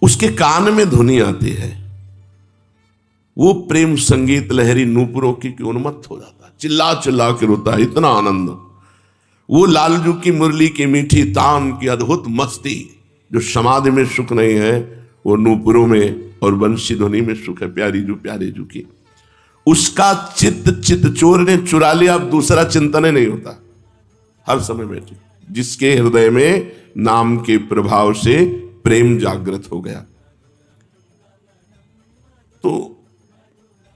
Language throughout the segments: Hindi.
उसके कान में धुनी आती है, वो प्रेम संगीत लहरी नूपुरों की उन्मत्त हो जाता है, चिल्ला चिल्ला के रोता है, इतना आनंद। वो लालजू की मुरली की मीठी तान की अद्भुत मस्ती, जो समाधि में सुख नहीं है वो नूपुरों में और बंशी ध्वनि में सुख है, प्यारी जू की। उसका चित चोर ने चुरा लिया, अब दूसरा चिंतन नहीं होता, हर समय बैठे। जिसके हृदय में नाम के प्रभाव से प्रेम जागृत हो गया, तो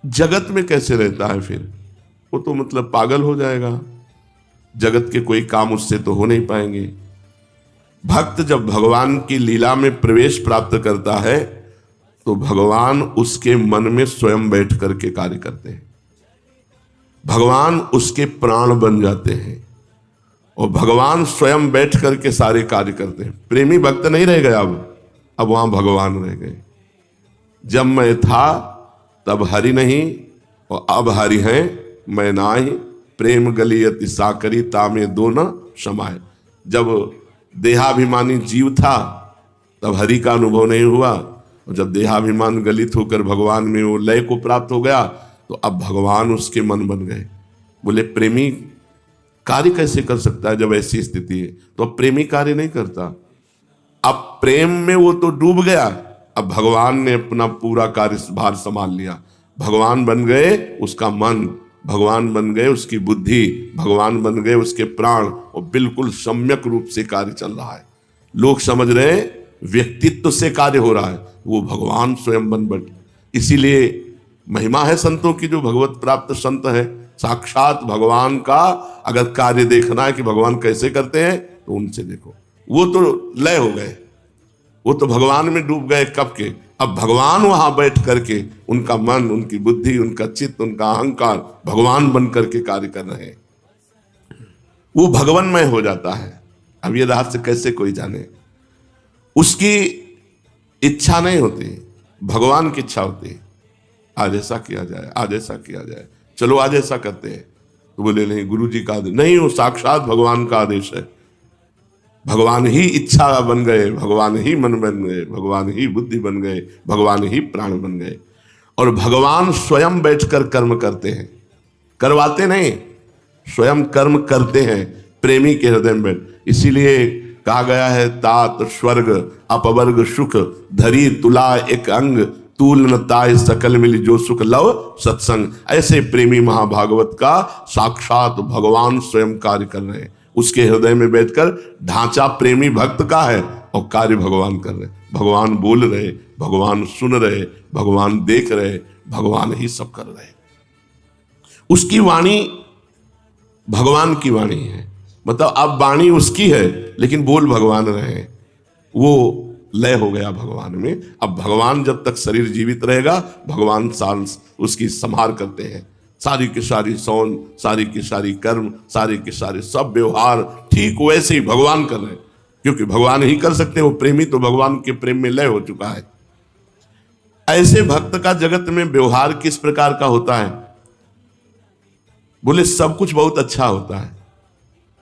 जगत में कैसे रहता है फिर? वो तो मतलब पागल हो जाएगा, जगत के कोई काम उससे तो हो नहीं पाएंगे। भक्त जब भगवान की लीला में प्रवेश प्राप्त करता है तो भगवान उसके मन में स्वयं बैठ करके कार्य करते हैं, भगवान उसके प्राण बन जाते हैं और भगवान स्वयं बैठ करके सारे कार्य करते हैं। प्रेमी भक्त नहीं रह गया, अब वहां भगवान रह गए। जब मैं था तब हरि नहीं और अब हरि हैं मैं नाही, प्रेम गलियति साकरी तामे दो न समाये। जब देहाभिमानी जीव था तब हरि का अनुभव नहीं हुआ, और जब देहाभिमान गलित होकर भगवान में वो लय को प्राप्त हो गया तो अब भगवान उसके मन बन गए। बोले प्रेमी कार्य कैसे कर सकता है जब ऐसी स्थिति है? तो अब प्रेमी कार्य नहीं करता, अब प्रेम में वो तो डूब गया, अब भगवान ने अपना पूरा कार्यभार संभाल लिया। भगवान बन गए उसका मन, भगवान बन गए उसकी बुद्धि, भगवान बन गए उसके प्राण, और बिल्कुल सम्यक रूप से कार्य चल रहा है। लोग समझ रहे हैं व्यक्तित्व से कार्य हो रहा है, वो भगवान स्वयं बन। इसीलिए महिमा है संतों की, जो भगवत प्राप्त संत है, साक्षात भगवान का अगर कार्य देखना है कि भगवान कैसे करते हैं तो उनसे देखो। वो तो लय हो गए, वो तो भगवान में डूब गए कब के, अब भगवान वहां बैठ करके उनका मन, उनकी बुद्धि, उनका चित्त, उनका अहंकार भगवान बन करके कार्य कर रहे हैं, वो भगवानमय हो जाता है। अब ये रहस्य कैसे कोई जाने? उसकी इच्छा नहीं होती, भगवान की इच्छा होती है। आज ऐसा किया जाए, आज ऐसा किया जाए, चलो आज ऐसा करते हैं। तो बोले नहीं, गुरु जी का आदेश नहीं, वो साक्षात भगवान का आदेश है। भगवान ही इच्छा बन गए, भगवान ही मन बन गए, भगवान ही बुद्धि बन गए, भगवान ही प्राण बन गए, और भगवान स्वयं बैठकर कर्म करते हैं, करवाते नहीं, स्वयं कर्म करते हैं प्रेमी के हृदय में। इसीलिए कहा गया है, तात स्वर्ग अपवर्ग सुख धरी तुला एक अंग, तूल न ताय सकल मिली जो सुख लव सत्संग। ऐसे प्रेमी महाभागवत का साक्षात भगवान स्वयं कार्य कर रहे हैं, उसके हृदय में बैठकर। ढांचा प्रेमी भक्त का है और कार्य भगवान कर रहे, भगवान बोल रहे, भगवान सुन रहे, भगवान देख रहे, भगवान ही सब कर रहे। उसकी वाणी भगवान की वाणी है, मतलब अब वाणी उसकी है लेकिन बोल भगवान रहे हैं। वो लय हो गया भगवान में। अब भगवान जब तक शरीर जीवित रहेगा भगवान उसकी संहार करते हैं, सारी की सारी सौन, सारी की सारी कर्म, सारे के सारे सब व्यवहार ठीक वैसे ही भगवान कर रहे हैं, क्योंकि भगवान ही कर सकते हैं। वो प्रेमी तो भगवान के प्रेम में लय हो चुका है। ऐसे भक्त का जगत में व्यवहार किस प्रकार का होता है? बोले सब कुछ बहुत अच्छा होता है।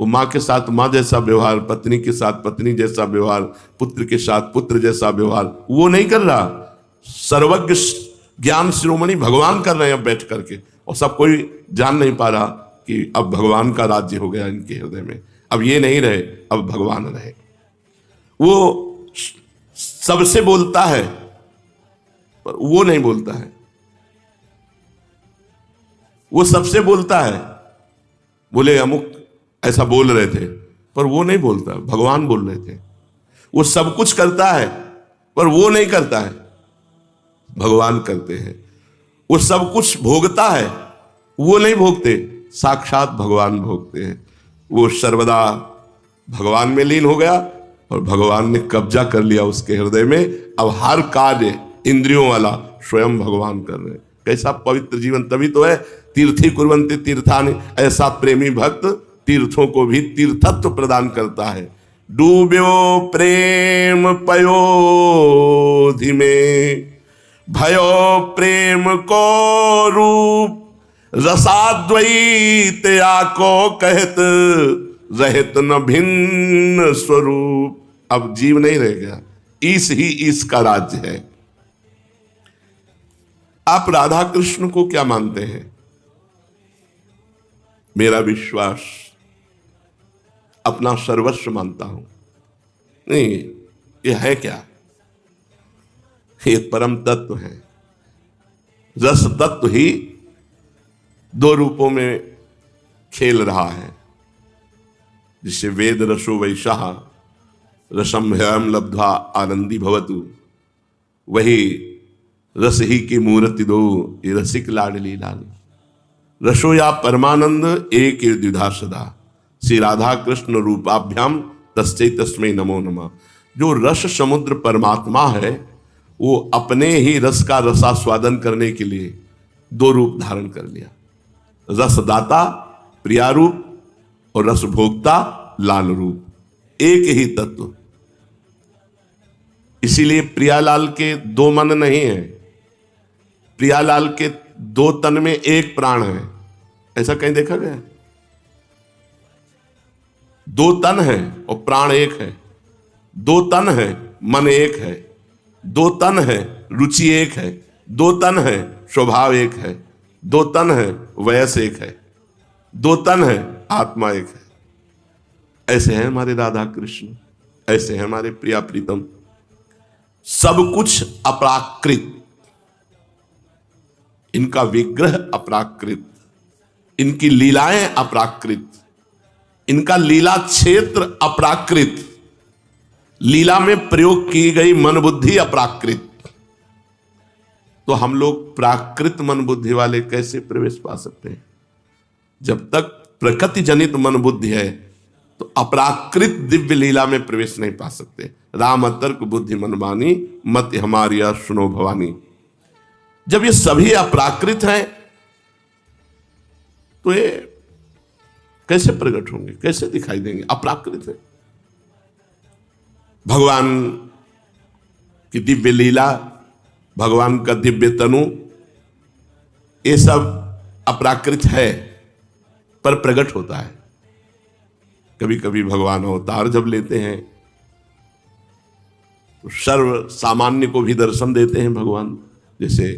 वो माँ के साथ माँ जैसा व्यवहार, पत्नी के साथ पत्नी जैसा व्यवहार, पुत्र के साथ पुत्र जैसा व्यवहार वो नहीं कर रहा। सर्वज्ञ ज्ञान शिरोमणि भगवान कर रहे हैं अब बैठ करके, और सब कोई जान नहीं पा रहा कि अब भगवान का राज्य हो गया इनके हृदय में। अब ये नहीं रहे, अब भगवान रहे। वो सबसे बोलता है पर वो नहीं बोलता है, वो सबसे बोलता है। बोले अमुक ऐसा बोल रहे थे पर वो नहीं बोलता, भगवान बोल रहे थे। वो सब कुछ करता है पर वो नहीं करता है, भगवान करते हैं। वो सब कुछ भोगता है, वो नहीं भोगते, साक्षात भगवान भोगते हैं। वो सर्वदा भगवान में लीन हो गया और भगवान ने कब्जा कर लिया उसके हृदय में। अब हर कार्य इंद्रियों वाला स्वयं भगवान कर रहे हैं। कैसा पवित्र जीवन! तभी तो है तीर्थी कुर्वन्ति तीर्थानि, ऐसा प्रेमी भक्त तीर्थों को भी तीर्थत्व प्रदान करता है। डूब्यो प्रेम पयोधि में, भयो प्रेम को रूप, रसाद्वैत आको कहत, रहत न भिन्न स्वरूप। अब जीव नहीं रह गया, ईश ही ईश का राज्य है। आप राधा कृष्ण को क्या मानते हैं? मेरा विश्वास अपना सर्वस्व मानता हूं। नहीं, ये है क्या? ये परम तत्व है। रस तत्व ही दो रूपों में खेल रहा है, जिसे वेद रसो वैशाह रसम ह्यम लब्ध्वा आनंदी भवतु, वही रस ही की मूर्ति दो, ये रसिक लाडली लाल। रसो या परमानंद एक द्विधा सदा, श्री राधा कृष्ण रूपाभ्याम तस्मै तस्मै नमो नमः। जो रस समुद्र परमात्मा है, वो अपने ही रस का रसास्वादन करने के लिए दो रूप धारण कर लिया। रसदाता प्रियारूप और रसभोक्ता लाल रूप, एक ही तत्व। इसीलिए प्रियालाल के दो मन नहीं है, प्रियालाल के दो तन में एक प्राण है। ऐसा कहीं देखा गया? दो तन है और प्राण एक है। दो तन है, मन एक है। दो तन है, रुचि एक है। दो तन है, स्वभाव एक है। दो तन है, वयस एक है। दो तन है, आत्मा एक है। ऐसे हैं हमारे राधा कृष्ण, ऐसे हैं हमारे प्रिया प्रीतम। सब कुछ अपराकृत, इनका विग्रह अपराकृत, इनकी लीलाएं अपराकृत, इनका लीला क्षेत्र अपराकृत, लीला में प्रयोग की गई मन बुद्धि अपराकृत। तो हम लोग प्राकृत मन बुद्धि वाले कैसे प्रवेश पा सकते हैं? जब तक प्रकृति जनित मन बुद्धि है तो अपराकृत दिव्य लीला में प्रवेश नहीं पा सकते। राम तर्क बुद्धि मनमानी, मत हमारी सुनो भवानी। जब ये सभी अपराकृत हैं तो ये कैसे प्रकट होंगे, कैसे दिखाई देंगे? अपराकृत है। भगवान की दिव्य लीला, भगवान का दिव्य तनु, ये सब अपराकृत है पर प्रकट होता है। कभी कभी भगवान अवतार जब लेते हैं तो सर्व सामान्य को भी दर्शन देते हैं भगवान। जैसे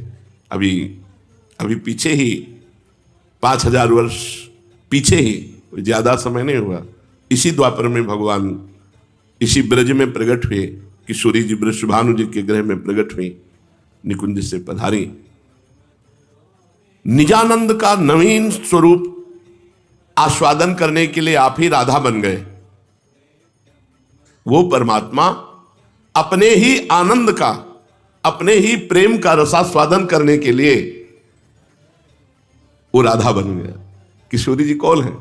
अभी पीछे ही 5000 वर्ष पीछे ही, ज्यादा समय नहीं हुआ, इसी द्वापर में भगवान इसी ब्रज में प्रकट हुए। किशोरी जी वृषभानु जी के गृह में प्रकट हुई, निकुंज से पधारी। निजानंद का नवीन स्वरूप आस्वादन करने के लिए आप ही राधा बन गए। वो परमात्मा अपने ही आनंद का, अपने ही प्रेम का रसास्वादन करने के लिए वो राधा बन गया। किशोरी जी कौन है?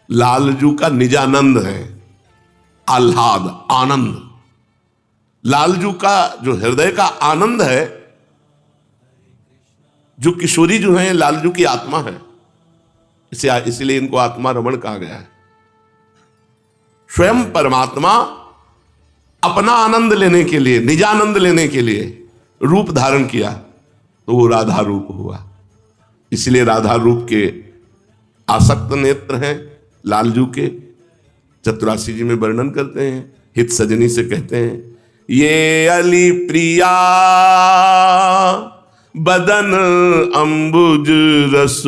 लालजू का निजानंद है, आह्लाद, आनंद। लालजू का जो हृदय का आनंद है, जो किशोरी जो है लालजू की आत्मा है। इसलिए इनको आत्मा रमण कहा गया है। स्वयं परमात्मा अपना आनंद लेने के लिए, निजानंद लेने के लिए रूप धारण किया तो वो राधा रूप हुआ। इसलिए राधा रूप के आसक्त नेत्र हैं लालजू के। चतुरासी जी में वर्णन करते हैं, हित सजनी से कहते हैं, ये अली प्रिया बदन अंबुज रस,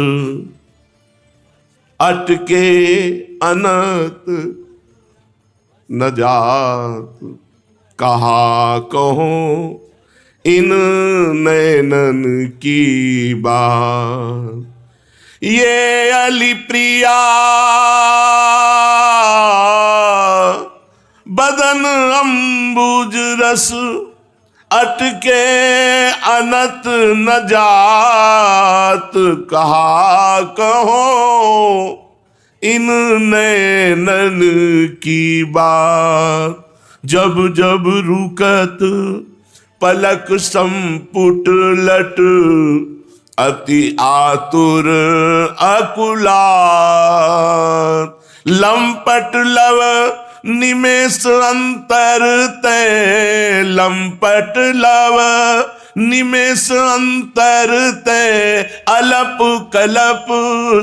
अटके अनत न जात, कहा कहो इन नैनन की बात। ये अली प्रिया बदन अंबुज रस, अटके अनत न जात, कहा कहो इन नैनन की बात। जब जब रुकत पलक संपुट लट, अति आतुर अकुलात, लंपट लव निमेष अंतर ते, लंपट लव निमेष अंतर ते, अलप कलप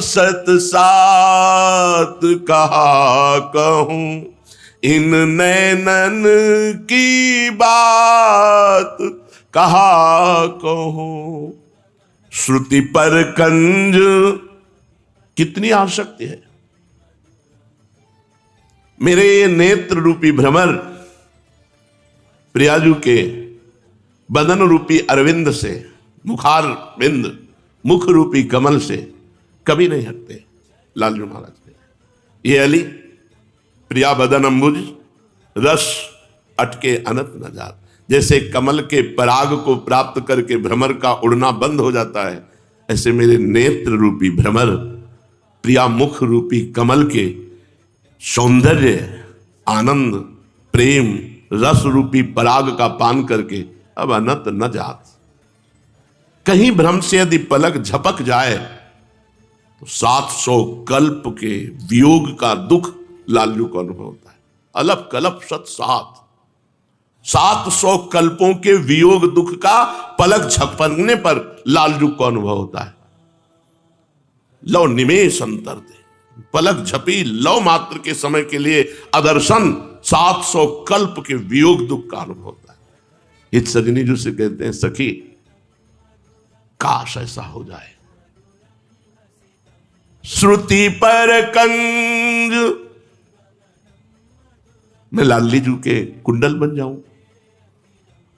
सत सात, कहा कहूं इन नैनन की बात कहा कहो, श्रुति पर कंज कितनी आसक्ति है। मेरे ये नेत्र रूपी भ्रमर प्रियाजू के बदन रूपी अरविंद से, मुखार बिंद मुख रूपी कमल से कभी नहीं हटते। लालजू महाराज के ये अली प्रिया बदन अंबुज रस अटके अनंत न जात। जैसे कमल के पराग को प्राप्त करके भ्रमर का उड़ना बंद हो जाता है, ऐसे मेरे नेत्र रूपी भ्रमर प्रिया मुख रूपी कमल के सौंदर्य, आनंद, प्रेम, रस रूपी पराग का पान करके अब अनंत न जात। कहीं भ्रम से यदि पलक झपक जाए तो 700 कल्प के वियोग का दुख लालजू को अनुभव होता है। अलप कल्प सत सात, 700 कल्पों के वियोग दुख का पलक झपकने पर लालजू को अनुभव होता है। लव निमेष अंतर दे, पलक झपी लव मात्र के समय के लिए अदर्शन 700 कल्प के वियोग दुख का अनुभव होता है। हित सजनी जो से कहते हैं, सखी काश ऐसा हो जाए। श्रुति पर कंज, मैं लाली जू के कुंडल बन जाऊं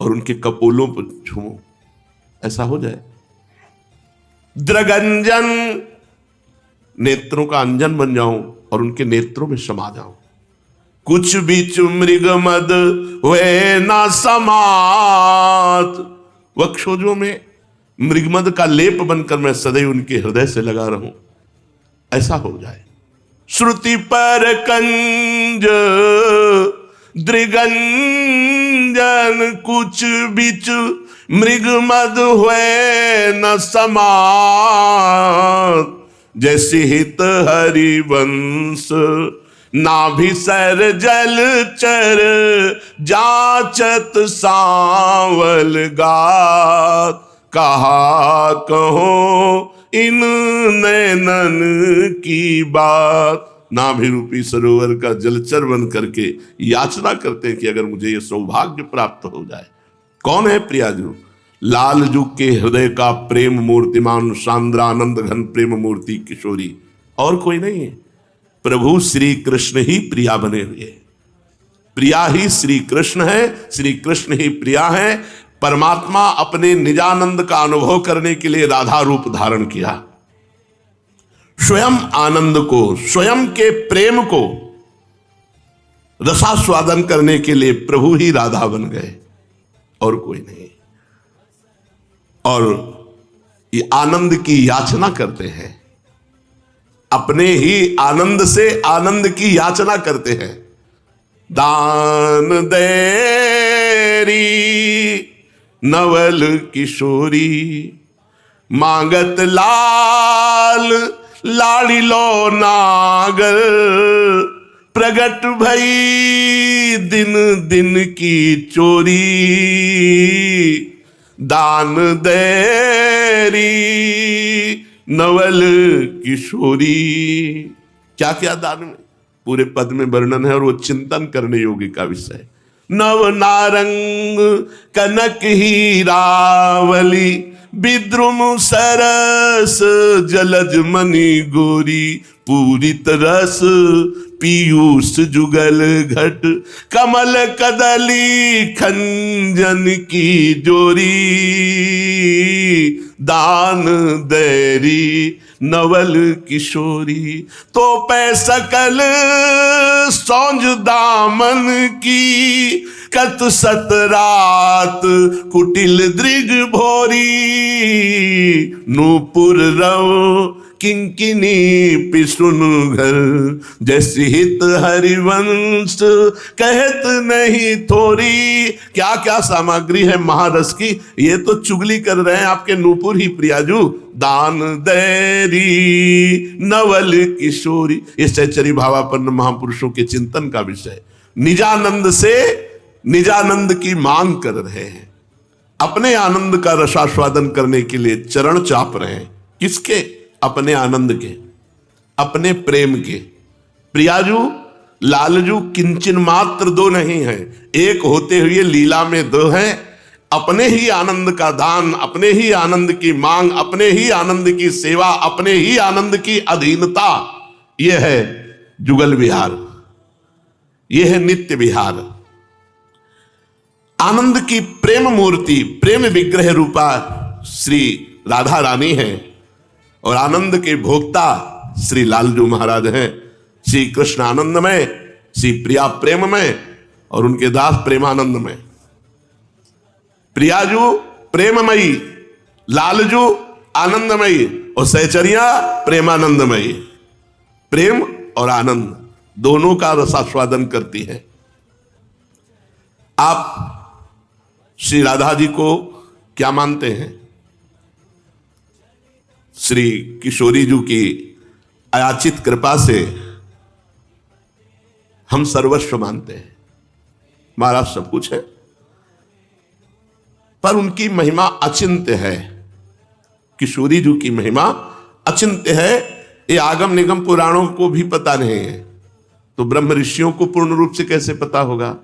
और उनके कपोलों पर झूमूं, ऐसा हो जाए। द्रगंजन, नेत्रों का अंजन बन जाऊं और उनके नेत्रों में समा जाऊं। कुछ बीच मृग मद हुए ना समात, वक्षोजों में मृगमद का लेप बनकर मैं सदैव उनके हृदय से लगा रहूं, ऐसा हो जाए। श्रुति पर कंज दृगंजन, कुछ बीच मृगमद हुए न समात। जैसे हित हरिवंश नाभि सर जल चर, जाचत सांवल गात। कहा कहो इन नैनन की बात। नाभि रूपी सरोवर का जलचर बन करके याचना करते हैं कि अगर मुझे ये सौभाग्य प्राप्त हो जाए। कौन है प्रियाजू? लालजू के हृदय का प्रेम मूर्तिमान सांद्रानंद घन प्रेम मूर्ति किशोरी, और कोई नहीं है। प्रभु श्री कृष्ण ही प्रिया बने हुए, प्रिया ही श्री कृष्ण है, श्री कृष्ण ही प्रिया है। परमात्मा अपने निजानंद का अनुभव करने के लिए राधा रूप धारण किया। स्वयं आनंद को, स्वयं के प्रेम को रसास्वादन करने के लिए प्रभु ही राधा बन गए, और कोई नहीं। और ये आनंद की याचना करते हैं, अपने ही आनंद से आनंद की याचना करते हैं। दान देरी नवल किशोरी, मांगत लाल लाड़िलो नागर। प्रगट भई दिन दिन की चोरी, दान देरी नवल किशोरी। क्या क्या दान में, पूरे पद में वर्णन है और वो चिंतन करने योग्य का विषय। नव नारंग कनक हीरावली, विद्रुम सरस जलज मणि गोरी। पूरित रस पीयूष जुगल घट, कमल कदली खंजन की जोरी। दान देरी नवल किशोरी, तो पै सकल सौंज दामन की। कत सत रात कुटिल दृग भोरी, नूपुर रव किंकिनी पिसुन घर। जैसे हित हरिवंश कहत नहीं थोरी। क्या क्या सामग्री है महारस की, ये तो चुगली कर रहे हैं आपके नूपुर ही प्रियाजू। दान देरी नवल किशोरी, ये सहचरी भावापन्न महापुरुषों के चिंतन का विषय। निजानंद से निजानंद की मांग कर रहे हैं, अपने आनंद का रसास्वादन करने के लिए चरण चाप रहे हैं। किसके? अपने आनंद के, अपने प्रेम के। प्रियाजू लालजू किंचन मात्र दो नहीं है, एक होते हुए लीला में दो हैं। अपने ही आनंद का दान, अपने ही आनंद की मांग, अपने ही आनंद की सेवा, अपने ही आनंद की अधीनता, यह है जुगल विहार, यह है नित्य विहार। आनंद की प्रेम मूर्ति, प्रेम विग्रह रूपा श्री राधा रानी है और आनंद के भोक्ता श्री लालजू महाराज हैं। श्री कृष्ण आनंदमय, श्री प्रिया प्रेममय और उनके दास प्रेमानंदमय। प्रियाजू प्रेममयी, लालजू आनंदमयी और सहचरिया प्रेमानंदमयी। प्रेम और आनंद दोनों का रसास्वादन करती है। आप श्री राधा जी को क्या मानते हैं? श्री किशोरी जी की अयाचित कृपा से हम सर्वस्व मानते हैं, महाराज सब कुछ है, पर उनकी महिमा अचिंत्य है। किशोरी जी की महिमा अचिंत्य है, ये आगम निगम पुराणों को भी पता नहीं है, तो ब्रह्म ऋषियों को पूर्ण रूप से कैसे पता होगा?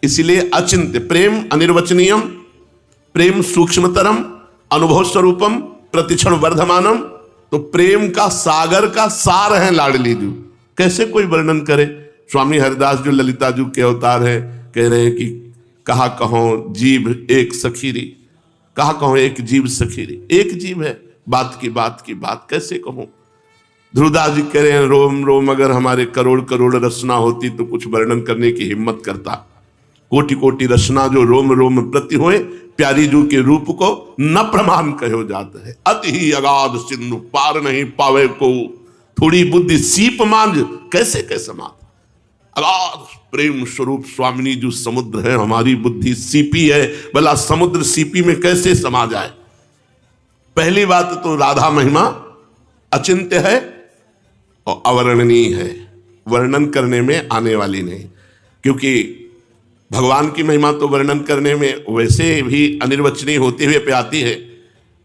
इसलिए अचिंत्य। प्रेम अनिर्वचनीयम, प्रेम सूक्ष्मतरम, अनुभव स्वरूपम, प्रतिक्षण वर्धमानम। तो प्रेम का सागर का सार है लाडली जी, कैसे कोई वर्णन करे? स्वामी हरिदास जो ललिता जी के अवतार है, कह रहे हैं कि कहा कहो जीव एक सखीरी, कहा कहो एक जीव सखीरी। एक जीव है, बात की बात कैसे कहूं? ध्रुवदास जी कह रहे हैं रोम रोम अगर हमारे करोड़ करोड़ रचना होती तो कुछ वर्णन करने की हिम्मत करता। कोटि कोटि रचना जो रोम रोम प्रति होए, प्यारी जू के रूप को न प्रमाण कहो जाता है। अति ही अगाध सिंधु पार नहीं पावे को, थोड़ी बुद्धि सीप मांझ कैसे कैसे मात। अगाध प्रेम स्वरूप स्वामिनी जो समुद्र है, हमारी बुद्धि सीपी है, भला समुद्र सीपी में कैसे समा जाए? पहली बात तो राधा महिमा अचिंत्य है और अवर्णनीय है, वर्णन करने में आने वाली नहीं। क्योंकि भगवान की महिमा तो वर्णन करने में वैसे भी अनिर्वचनीय होते हुए पे आती है।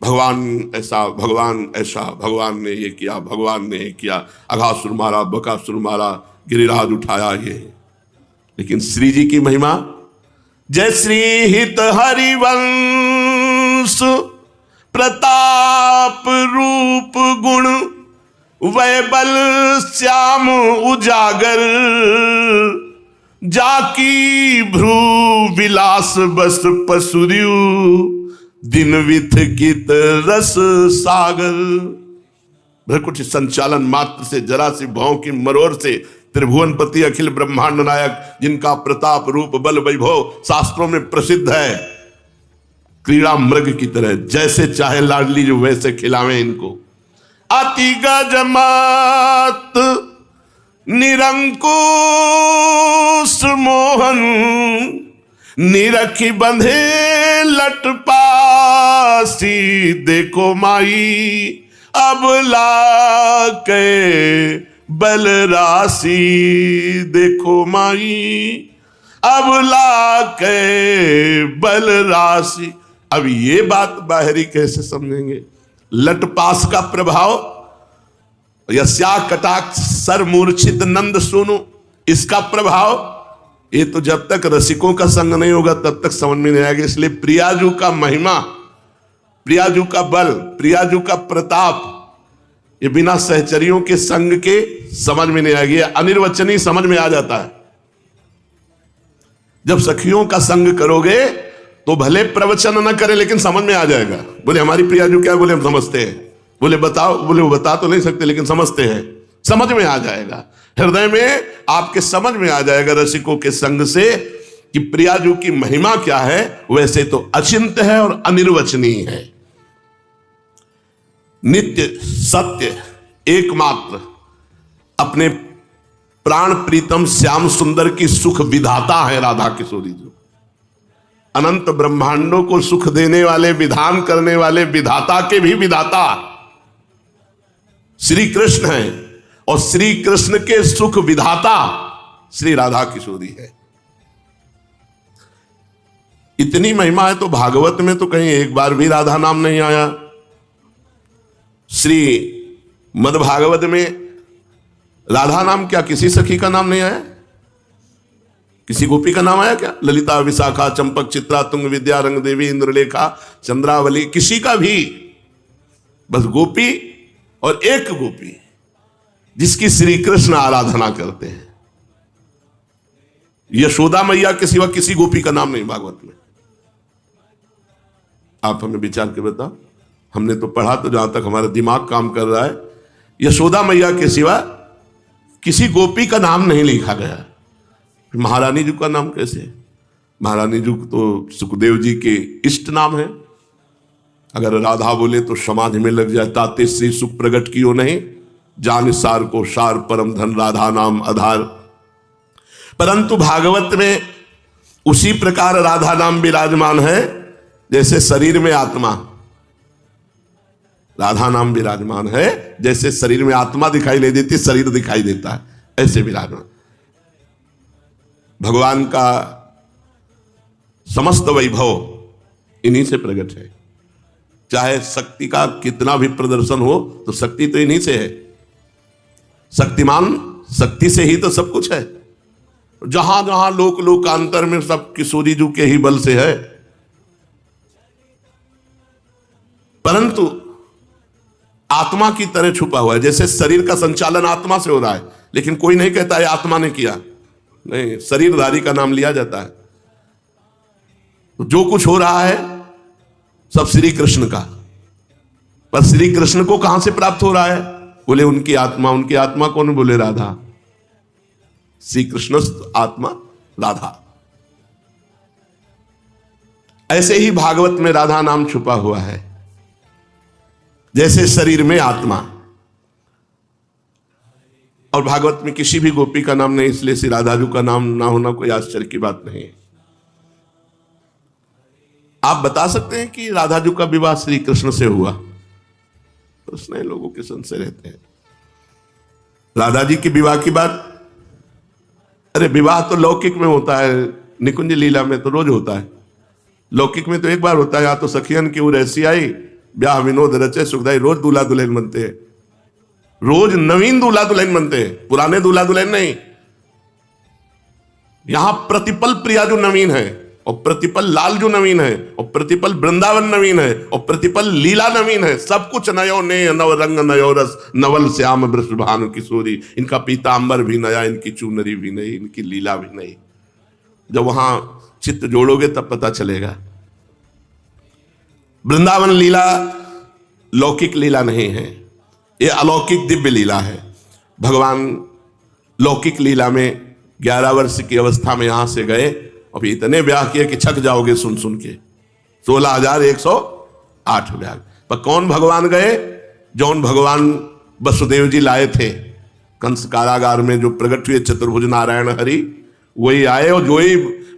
भगवान ऐसा, भगवान ऐसा, भगवान ने ये किया, भगवान ने ये किया, अघासुर मारा, बकासुर मारा, गिरिराज उठाया, ये। लेकिन श्री जी की महिमा, जय श्री हित हरिवंश प्रताप रूप गुण वैबल श्याम उजागर, जाकी भ्रू विलास बस पसुरियु, दिन विथ कित रस सागर। भ्रकुट संचालन मात्र से, जरा सी भाव की मरोड़ से, त्रिभुवनपति अखिल ब्रह्मांड नायक, जिनका प्रताप रूप बल वैभव शास्त्रों में प्रसिद्ध है, क्रीड़ा मृग की तरह जैसे चाहे लाडली जो वैसे खिलावे इनको। अति गजमत निरंकुश मोहन, निरखी बंधे लटपासी, देखो माई अब लाके बल राशि, देखो माई अब लाके बल राशि। अब ये बात बाहरी कैसे समझेंगे? लटपास का प्रभाव, यस्या कटाक्ष सर मूर्छित नंद सुनु, इसका प्रभाव, ये तो जब तक रसिकों का संग नहीं होगा तब तक समझ में नहीं आएगा। इसलिए प्रियाजू का महिमा, प्रियाजू का बल, प्रियाजू का प्रताप, ये बिना सहचरियों के संग के समझ में नहीं आएगी। अनिर्वचनीय समझ में आ जाता है। जब सखियों का संग करोगे तो भले प्रवचन न करे लेकिन समझ में आ जाएगा। बोले हमारी प्रियाजू क्या? बोले हम समझते हैं। बोले बताओ? बोले वो बता तो नहीं सकते लेकिन समझते हैं। समझ में आ जाएगा, हृदय में आपके समझ में आ जाएगा रसिकों के संग से कि प्रियाजू की महिमा क्या है। वैसे तो अचिंत्य है और अनिर्वचनीय है, नित्य सत्य एकमात्र, अपने प्राण प्रीतम श्याम सुंदर की सुख विधाता है राधा किशोरी जी। अनंत ब्रह्मांडों को सुख देने वाले, विधान करने वाले विधाता के भी विधाता श्री कृष्ण है और श्री कृष्ण के सुख विधाता श्री राधा किशोरी है। इतनी महिमा है तो भागवत में तो कहीं एक बार भी राधा नाम नहीं आया। श्री मद भागवत में राधा नाम क्या किसी सखी का नाम नहीं आया? किसी गोपी का नाम आया क्या? ललिता, विशाखा, चंपक, चित्रा, तुंग, विद्या, रंग देवी, इंद्रलेखा, चंद्रावली, किसी का भी। बस गोपी और एक गोपी जिसकी श्री कृष्ण आराधना करते हैं। यशोदा मैया के सिवा किसी गोपी का नाम नहीं भागवत में। आप हमें विचार के बताओ, हमने तो पढ़ा, तो जहां तक हमारा दिमाग काम कर रहा है, यशोदा मैया के सिवा किसी गोपी का नाम नहीं लिखा गया। महारानी जी का नाम कैसे? महारानी जी तो सुखदेव जी के इष्ट नाम है। अगर राधा बोले तो समाधि में लग जाए, ताते से सुख प्रगट कियो नहीं, जान सार को सार परम धन, राधा नाम आधार। परंतु भागवत में उसी प्रकार राधा नाम विराजमान है जैसे शरीर में आत्मा। राधा नाम विराजमान है जैसे शरीर में आत्मा दिखाई नहीं देती, शरीर दिखाई देता है, ऐसे विराजमान। भगवान का समस्त वैभव इन्हीं से प्रकट है। चाहे शक्ति का कितना भी प्रदर्शन हो तो शक्ति तो इन्हीं से है। शक्तिमान शक्ति से ही तो सब कुछ है। जहां जहां लोक लोकांतर में सब किशोरी जी के ही बल से है। परंतु आत्मा की तरह छुपा हुआ है। जैसे शरीर का संचालन आत्मा से हो रहा है, लेकिन कोई नहीं कहता है आत्मा ने किया, नहीं, शरीरधारी का नाम लिया जाता है। तो जो कुछ हो रहा है सब श्री कृष्ण का। पर श्री कृष्ण को कहां से प्राप्त हो रहा है? बोले उनकी आत्मा। उनकी आत्मा कौन? बोले राधा। श्री कृष्ण आत्मा राधा। ऐसे ही भागवत में राधा नाम छुपा हुआ है, जैसे शरीर में आत्मा। और भागवत में किसी भी गोपी का नाम नहीं, इसलिए श्री राधा जी का नाम ना होना कोई आश्चर्य की बात नहीं है। आप बता सकते हैं कि राधा जी का विवाह श्री कृष्ण से हुआ? तो उसने लोगों के संशय रहते हैं। राधा जी के विवाह की बात, अरे विवाह तो लौकिक में होता है, निकुंज लीला में तो रोज होता है। लौकिक में तो एक बार होता है। या तो सखियन की उर ऐसी आई, ब्याह विनोद रचे सुखदाई। रोज दूल्हा दुल्हन बनते हैं, रोज नवीन दूल्हा दुल्हन बनते हैं, पुराने दूल्हा दुल्हन नहीं। यहां प्रतिपल प्रिया जो नवीन है, और प्रतिपल लाल जो नवीन है, और प्रतिपल वृंदावन नवीन है, और प्रतिपल लीला नवीन है। सब कुछ नयो ने नव रंग नयो रस, नवल श्याम वृषभानु किशोरी। इनका पीतांबर भी नया, इनकी चुनरी भी नई, इनकी लीला भी नई। जब वहां चित्त जोड़ोगे तब पता चलेगा। वृंदावन लीला लौकिक लीला नहीं है, ये अलौकिक दिव्य लीला है। भगवान लौकिक लीला में 11 वर्ष की अवस्था में यहां से गए, अभी इतने ब्याह किए कि छक जाओगे सुन सुन के। 16,108 ब्याह। पर कौन भगवान गए? जौन भगवान वसुदेव जी लाए थे कंस कारागार में, जो प्रकट हुए चतुर्भुज नारायण हरि, वही आए। और जो ही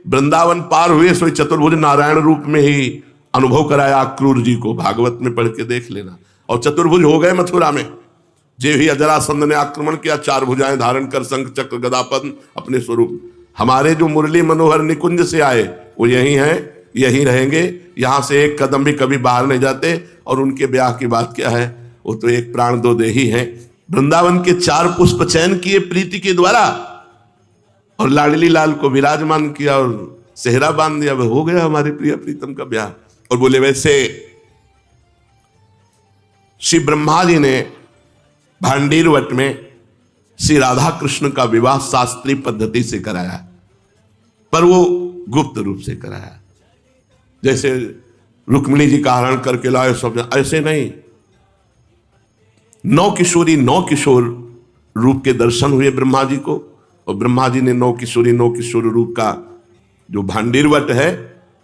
वृंदावन पार हुए सो चतुर्भुज नारायण रूप में ही अनुभव कराया क्रूर जी को। भागवत में पढ़ के देख लेना। और चतुर्भुज हो गए मथुरा में। जे ही अजरासंध ने आक्रमण किया, 4 भुजाएं धारण कर शंख चक्र गदापद्म अपने स्वरूप। हमारे जो मुरली मनोहर निकुंज से आए वो यही हैं, यही रहेंगे। यहां से एक कदम भी कभी बाहर नहीं जाते। और उनके ब्याह की बात क्या है? वो तो एक प्राण दो देही हैं। वृंदावन के 4 पुष्प चयन किए प्रीति के द्वारा, और लाडली लाल को विराजमान किया और सेहरा बांध दिया। वह हो गया हमारे प्रिय प्रीतम का ब्याह। और बोले वैसे श्री ब्रह्मा जी ने भांडीर वट में श्री राधा कृष्ण का विवाह शास्त्रीय पद्धति से कराया, पर वो गुप्त रूप से कराया। जैसे रुक्मिणी जी का हरण करके लाए सब, ऐसे नहीं। 9 किशोरी 9 किशोर रूप के दर्शन हुए ब्रह्मा जी को, और ब्रह्मा जी ने 9 किशोरी 9 किशोर रूप का जो भांडीर वट है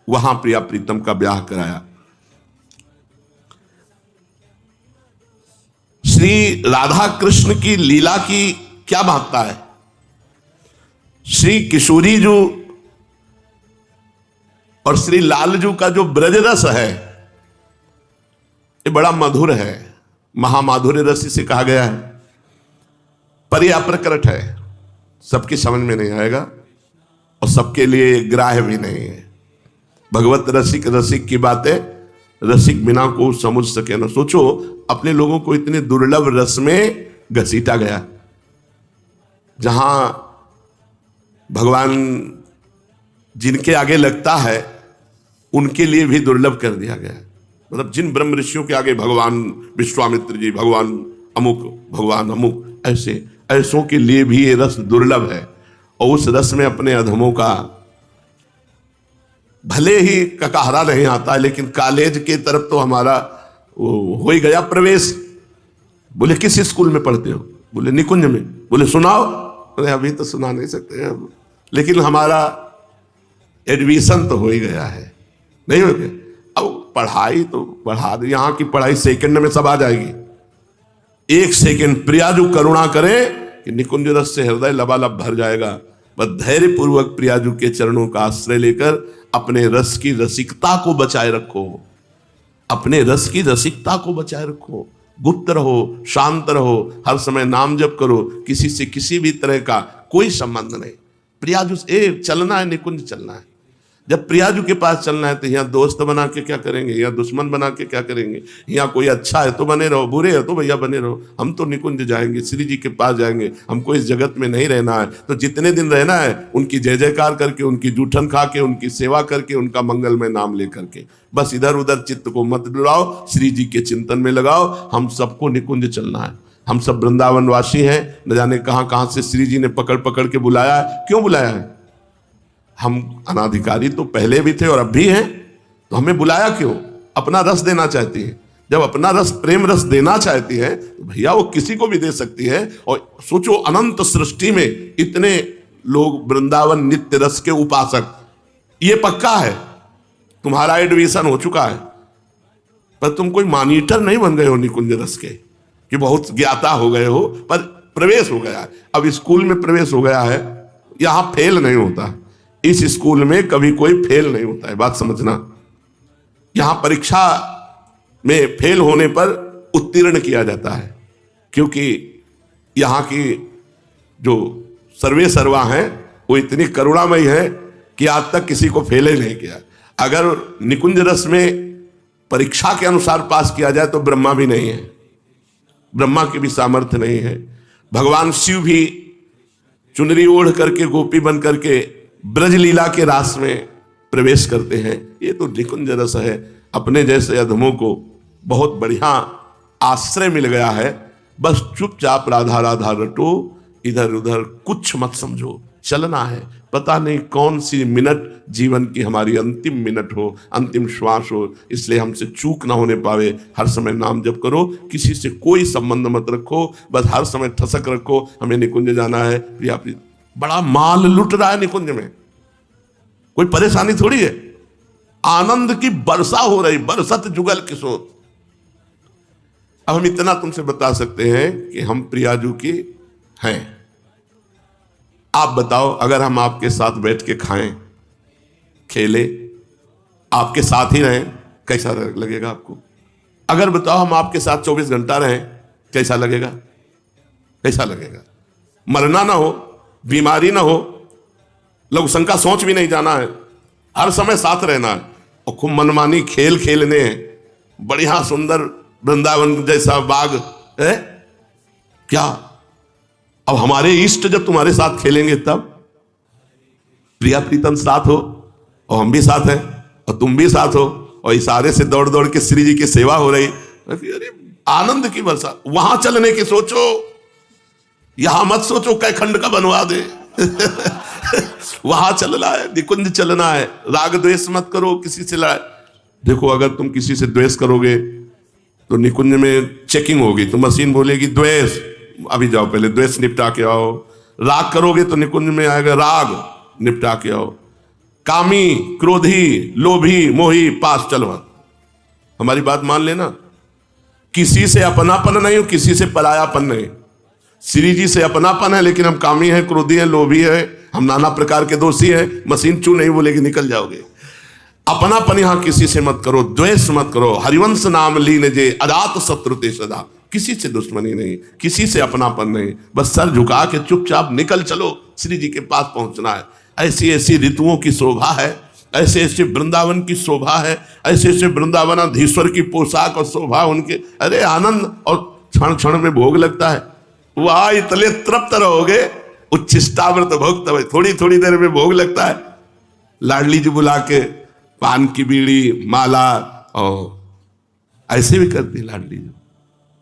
वहां प्रिया प्रीतम का ब्याह कराया। श्री राधा कृष्ण की लीला की क्या महत्ता है? श्री किशोरी जो और श्री लालजू का जो ब्रज रस है, ये बड़ा मधुर है। महामाधुर्य रस इसे कहा गया है। पर यह अप्रकट है, सबकी समझ में नहीं आएगा और सबके लिए ग्राह्य भी नहीं है। भगवत रसिक रसिक की बातें रसिक बिना को समझ सके ना। सोचो, अपने लोगों को इतने दुर्लभ रस में घसीटा गया, जहां भगवान जिनके आगे लगता है उनके लिए भी दुर्लभ कर दिया गया है। मतलब जिन ब्रह्म ऋषियों के आगे भगवान विश्वामित्र जी, भगवान अमुक ऐसों के लिए भी ये रस दुर्लभ है। और उस रस में अपने अधमों का भले ही ककहरा नहीं आता है, लेकिन कॉलेज के तरफ तो हमारा हो ही गया प्रवेश। बोले किस स्कूल में पढ़ते हो? बोले निकुंज में। बोले सुनाओ। बोले अभी तो सुना नहीं सकते हैं, लेकिन हमारा एडमिशन तो हो ही गया है। नहीं हो गया? अब पढ़ाई तो बढ़ा दे, यहाँ की पढ़ाई सेकंड में सब आ जाएगी। 1 सेकंड प्रियाजू करुणा करे कि निकुंज रस से हृदय लबालब भर जाएगा। बस धैर्य पूर्वक प्रियाजू के चरणों का आश्रय लेकर अपने रस की रसिकता को बचाए रखो। अपने रस की रसिकता को बचाए रखो। गुप्त रहो, शांत रहो, हर समय नाम जप करो। किसी से किसी भी तरह का कोई संबंध नहीं। प्रियाजू चलना है, निकुंज चलना है। जब प्रियाजू के पास चलना है तो यहाँ दोस्त बना के क्या करेंगे, यहाँ दुश्मन बना के क्या करेंगे? यहाँ कोई अच्छा है तो बने रहो, बुरे है तो भैया बने रहो। हम तो निकुंज जाएंगे, श्री जी के पास जाएंगे। हमको इस जगत में नहीं रहना है, तो जितने दिन रहना है उनकी जय जयकार करके, उनकी जूठन खा के, उनकी सेवा करके, उनका मंगलमय नाम ले करके। बस इधर उधर चित्त को मत डुलाओ, श्री जी के चिंतन में लगाओ। हम सबको निकुंज चलना है। हम सब वृंदावनवासी हैं। न जाने कहाँ कहाँ से श्री जी ने पकड़ पकड़ के बुलाया है। क्यों बुलाया है? हम अनाधिकारी तो पहले भी थे और अब भी हैं, तो हमें बुलाया क्यों? अपना रस देना चाहती है। जब अपना रस, प्रेम रस देना चाहती है तो भैया वो किसी को भी दे सकती है। और सोचो, अनंत सृष्टि में इतने लोग वृंदावन नित्य रस के उपासक। ये पक्का है तुम्हारा एडमिशन हो चुका है, पर तुम कोई मॉनिटर नहीं बन गए हो निकुंज रस के कि बहुत ज्ञाता हो गए हो, पर प्रवेश हो गया है। अब स्कूल में प्रवेश हो गया है, यहां फेल नहीं होता। इस स्कूल में कभी कोई फेल नहीं होता है, बात समझना। यहां परीक्षा में फेल होने पर उत्तीर्ण किया जाता है, क्योंकि यहां की जो सर्वे सर्वा हैं वो इतनी करुणामयी है कि आज तक किसी को फेल ही नहीं किया। अगर निकुंज रस में परीक्षा के अनुसार पास किया जाए तो ब्रह्मा भी नहीं है, ब्रह्मा की भी सामर्थ्य नहीं है। भगवान शिव भी चुनरी ओढ़ करके, गोपी बन करके ब्रज लीला के रास में प्रवेश करते हैं। ये तो निकुंज रस है। अपने जैसे अधमों को बहुत बढ़िया आश्रय मिल गया है। बस चुपचाप राधा राधा रटो, इधर उधर कुछ मत समझो, चलना है। पता नहीं कौन सी मिनट जीवन की हमारी अंतिम मिनट हो, अंतिम श्वास हो, इसलिए हमसे चूक ना होने पावे। हर समय नाम जप करो, किसी से कोई संबंध मत रखो, बस हर समय ठसक रखो हमें निकुंज जाना है। प्रिया प्रिया बड़ा माल लुट रहा है निकुंज में, कोई परेशानी थोड़ी है। आनंद की वर्षा हो रही, बरसत जुगल किशोर। अब हम इतना तुमसे बता सकते हैं कि हम प्रियाजू की हैं। आप बताओ, अगर हम आपके साथ बैठ के खाएं, खेले, आपके साथ ही रहें, कैसा लगेगा आपको? अगर बताओ हम आपके साथ 24 घंटा रहें, कैसा लगेगा? कैसा लगेगा? मरना ना हो, बीमारी ना हो, लघुशंका सोच भी नहीं जाना है, हर समय साथ रहना है और खूब मनमानी खेल खेलने हैं। बढ़िया सुंदर वृंदावन जैसा बाग है क्या? अब हमारे इष्ट जब तुम्हारे साथ खेलेंगे तब प्रिया प्रीतम साथ हो, और हम भी साथ हैं और तुम भी साथ हो, और इशारे से दौड़ दौड़ के श्री जी की सेवा हो रही। अरे आनंद की वर्षा। वहां चलने की सोचो, यहां मत सोचो कै खंड का बनवा दे। वहां चलना है, निकुंज चलना है। राग द्वेष मत करो किसी से। देखो, अगर तुम किसी से द्वेष करोगे तो निकुंज में चेकिंग होगी, तो मशीन बोलेगी द्वेष, अभी जाओ पहले द्वेष निपटा के आओ। राग करोगे तो निकुंज में आएगा राग, निपटा के आओ। कामी, क्रोधी, लोभी, मोही, पास चलो। हमारी बात मान लेना, किसी से अपनापन नहीं हो, किसी से परायापन नहीं। श्री जी से अपनापन है, लेकिन हम कामी हैं, क्रोधी हैं, लोभी हैं, हम नाना प्रकार के दोषी हैं। मशीन चू नहीं बोलेगी, निकल जाओगे। अपनापन यहां किसी से मत करो, द्वेष मत करो। हरिवंश नाम लीन जे अजात शत्रु ते सदा। किसी से दुश्मनी नहीं, किसी से अपनापन नहीं, बस सर झुका के चुपचाप निकल चलो, श्री जी के पास पहुंचना है। ऐसी ऐसी ऋतुओं की शोभा है, ऐसे ऐसे वृंदावन की शोभा है, ऐसे ऐसे वृंदावनाधीश्वर की पोशाक और शोभा उनके। अरे आनंद, और क्षण क्षण में भोग लगता है। वाह, इतने तृप्त रहोगे। उच्छिष्टामृत भोग, थोड़ी थोड़ी देर में भोग लगता है। लाडली जी बुला के पान की बीड़ी, माला, और ऐसे भी करती लाडली जी।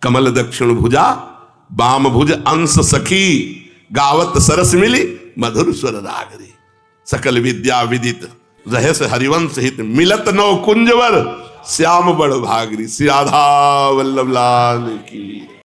कमल दक्षिण भुजा, बाम भुज अंश सखी, गावत सरस मिली मधुर स्वर रागरी। सकल विद्या विदित रहस्य हरिवंश हित, मिलत नौ कुंजवर श्याम बड़ भागरी। श्री राधा वल्लभ लाल की।